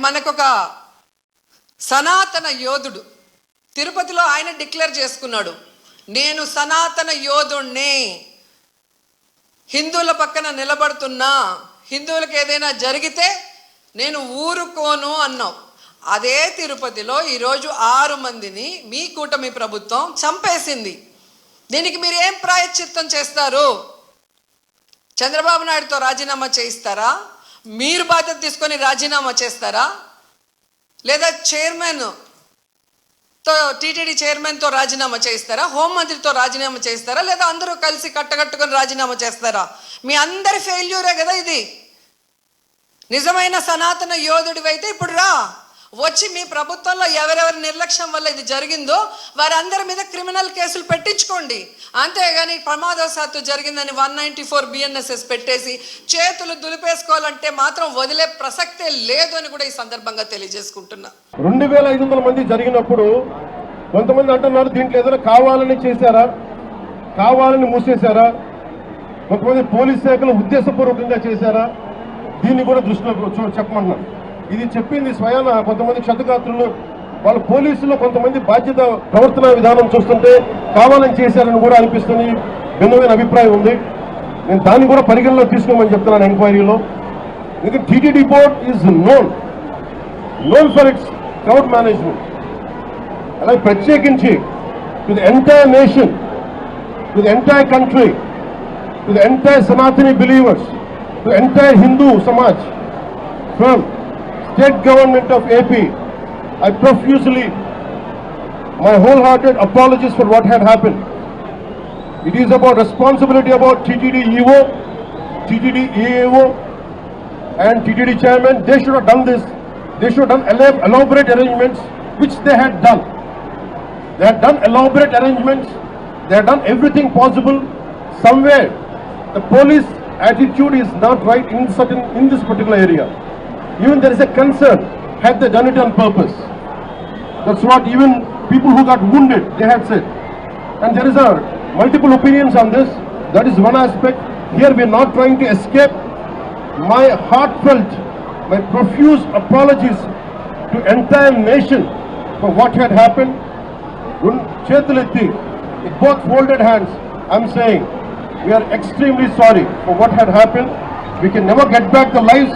మనకొక సనాతన యోధుడు తిరుపతిలో ఆయన డిక్లేర్ చేసుకున్నాడు, నేను సనాతన యోధుణ్ణి, హిందువుల పక్కన నిలబడుతున్నా, హిందువులకు ఏదైనా జరిగితే నేను ఊరుకోను అన్నావు. అదే తిరుపతిలో ఈరోజు 6 మందిని మీ కూటమి ప్రభుత్వం చంపేసింది. దీనికి మీరు ఏం ప్రాయశ్చిత్తం చేస్తారు? చంద్రబాబు నాయుడుతో రాజీనామా చేయిస్తారా? మీరు బాధ్యత తీసుకొని రాజీనామా చేస్తారా? లేదా టీటీడీ చైర్మన్తో రాజీనామా చేయిస్తారా? హోంమంత్రితో రాజీనామా చేయిస్తారా? లేదా అందరూ కలిసి కట్టకట్టుకొని రాజీనామా చేస్తారా? మీ అందరి ఫెయిల్యూరే కదా ఇది. నిజమైన సనాతన యోధుడివైతే ఇప్పుడు రా, వచ్చి మీ ప్రభుత్వంలో ఎవరెవరి నిర్లక్ష్యం వల్ల ఇది జరిగిందో వారందరి మీద క్రిమినల్ కేసులు పెట్టించుకోండి. అంతేగాని ప్రమాదవశాత్తు జరిగిందని 194 BNSS పెట్టేసి చేతులు దులిపేసుకోవాలంటే మాత్రం వదిలే ప్రసక్తే లేదు అని కూడా ఈ సందర్భంగా తెలియజేసుకుంటున్నా. 2500 మంది జరిగినప్పుడు కొంతమంది అంటున్నారు దీంట్లో ఏదైనా కావాలని చేశారా, కావాలని మూసేశారా, కొంతమంది పోలీస్ శాఖలు ఉద్దేశపూర్వకంగా చేశారా, దీన్ని కూడా దృష్టిలో చెప్పమంటున్నారు. ఇది చెప్పింది స్వయాన కొంతమంది క్షతగాత్రులు, వాళ్ళ పోలీసులు కొంతమంది బాధ్యత ప్రవర్తన విధానం చూస్తుంటే కావాలని చేశారని కూడా అనిపిస్తుంది. భిన్నమైన అభిప్రాయం ఉంది. నేను దాన్ని కూడా పరిగణలో తీసుకోమని చెప్తున్నాను ఎంక్వైరీలో. ఎందుకంటే TTD board is known for it's crowd management. అలాగే ప్రత్యేకించి to the entire nation, to the entire country, to the entire Sanatani believers, to entire Hindu Samaj from State Government of AP, I profusely, my wholehearted apologies for what had happened. It is about responsibility about TTD EO, TTD EAO and TTD chairman. They should have done this. They should have done elaborate arrangements, which they had done. They had done elaborate arrangements. They had done everything possible. Somewhere the police attitude is not right in this particular area. Even there is a concern, had they done it on purpose? That's what even people who got wounded, they had said. And there is multiple opinions on this. That is one aspect. Here we are not trying to escape. My heartfelt, my profuse apologies to entire nation for what had happened. Chetuletti, with both folded hands, I'm saying we are extremely sorry for what had happened. We can never get back the lives